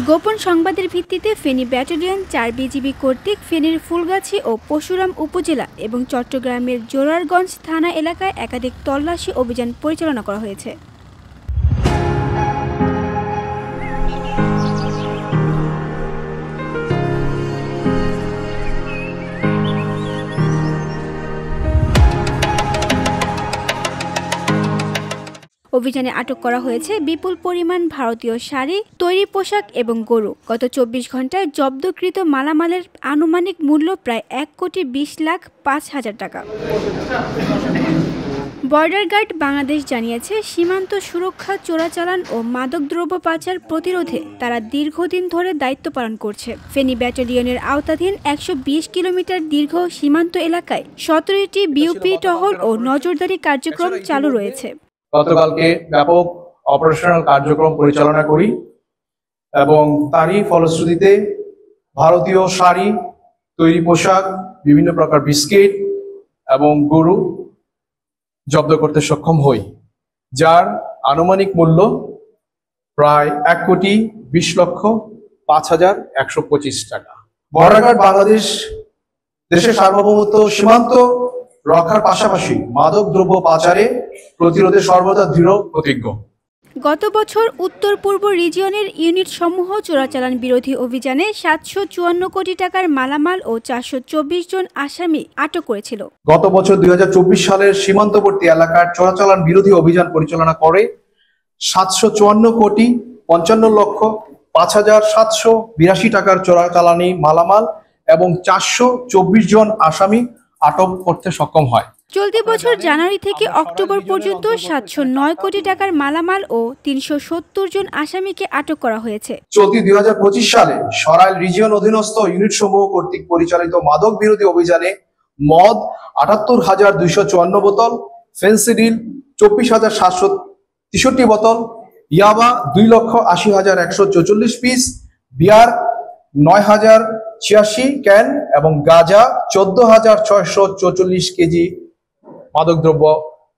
গোপন সংবাদের ভিত্তিতে ফেনী ব্যাটালিয়ন ৪ বিজিবি কর্তৃক ফেনীর ফুলগাছি ও পরশুরাম উপজেলা এবং চট্টগ্রামের জোরারগঞ্জ থানা এলাকায় একাধিক তল্লাশি অভিযান পরিচালনা করা হয়েছে। অভিযানে আটক করা হয়েছে বিপুল পরিমাণ ভারতীয় শাড়ি, তৈরি পোশাক এবং গরু। গত ২৪ ঘন্টায় জব্দকৃত মালামালের আনুমানিক মূল্য প্রায় ১,২০,৫০,০০০ টাকা। বর্ডার গার্ড বাংলাদেশ জানিয়েছে, সীমান্ত সুরক্ষা, চোরাচালান ও মাদকদ্রব্য পাচার প্রতিরোধে তারা দীর্ঘদিন ধরে দায়িত্ব পালন করছে। ফেনী ব্যাটালিয়নের আওতাধীন ১২০ কিলোমিটার দীর্ঘ সীমান্ত এলাকায় ১৭টি বিউপি টহল ও নজরদারি কার্যক্রম চালু রয়েছে। গতকালকে ব্যাপক অপারেশনাল কার্যক্রম পরিচালনা করি এবং তারই ফলশ্রুতিতে ভারতীয় শাড়ি, তৈরি পোশাক, বিভিন্ন প্রকার বিস্কিট এবং গরু জব্দ করতে সক্ষম হই, যার আনুমানিক মূল্য প্রায় ১,২০,৫,১২৫ টাকা। বর্ডার গার্ড বাংলাদেশ দেশের সার্বভৌমত্ব, সীমান্ত রক্ষার পাশাপাশি মাদক দ্রব্য পাচারে প্রতিরোধে সর্বদা দৃঢ় প্রতিজ্ঞ। গত বছর উত্তর পূর্ব রিজিয়নের ইউনিট সমূহ চোরাচালান বিরোধী অভিযানে ৭৫৪ কোটি টাকার মালামাল ও ৪২৪ জন আসামি আটক করেছিল। গত বছর ২০২৪ সালের সীমান্তবর্তী এলাকার চোরাচালান বিরোধী অভিযান পরিচালনা করে ৭৫৪,৫৫,৭৮২ টাকার চোরাচালানি মালামাল এবং ৪২৪ জন আসামি আটক করতে সক্ষম হয়। চলতি বছর জানুয়ারি থেকে অক্টোবর পর্যন্ত ৭০৯ কোটি টাকার মালামাল ও ৩৭০ জন আসামিকে আটক করা হয়েছে। চলতি ২০২৫ সালে সরাইল রিজিয়ন অধীনস্থ ইউনিট সমূহ কর্তৃক পরিচালিত মাদক বিরোধী অভিযানে মদ ৭৮,২৫৪ বোতল, ফেন্সিডিল ২৪,৭৬৩ বোতল, ইয়াবা ২,৮০,১৪৪ পিস, বিয়ার ৯,০৮৬ ক্যান এবং গাঁজা ১৪,৬৪৪ কেজি মাদকদ্রব্য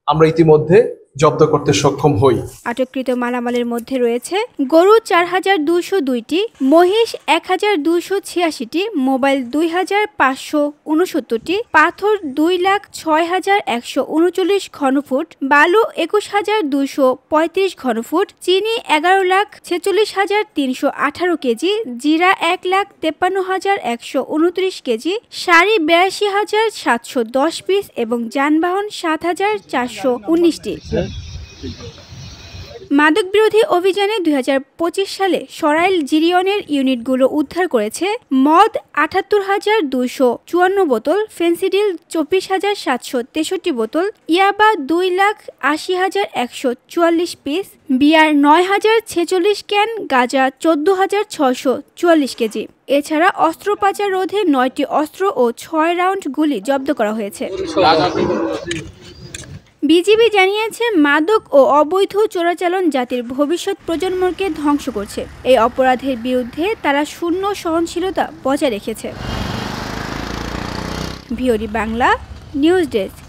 আমরা ইতিমধ্যে জব্দ করতে সক্ষম হই। আটককৃত মালামালের মধ্যে রয়েছে গরু ৪,২০২টি, মহিষ ১,২৮৬টি, মোবাইল ২,৫৬৯টি, পাথর ২,০৬,১৩৯ ঘনফুট, বালু ২১,২৩৫ ঘনফুট, চিনি ১১,৪৬,৩১৮ কেজি, জিরা ১,৫৩,১২৯ কেজি, শাড়ি ৮২,৭১০ পিস এবং যানবাহন ৭,৪১৯টি। মাদক বিরোধী অভিযানে ২০২৫ সালে সরাইল জিরিয়নের ইউনিটগুলো উদ্ধার করেছে মদ ৭৮,২৫৪ বোতল, ফেন্সিডিল ২৪,৭৬৩ বোতল, ইয়াবা ২,৮০,১৪৪ পিস, বিয়ার ৯,০৪৬ ক্যান, গাঁজা ১৪,৬৪৪ কেজি। এছাড়া অস্ত্র পাচার রোধে ৯টি অস্ত্র ও ৬ রাউন্ড গুলি জব্দ করা হয়েছে। বিজিবি জানিয়েছে, মাদক ও অবৈধ চোরাচালান জাতির ভবিষ্যৎ প্রজন্মকে ধ্বংস করছে। এই অপরাধের বিরুদ্ধে তারা শূন্য সহনশীলতা বজায় রেখেছে। VOD Bangla news desk.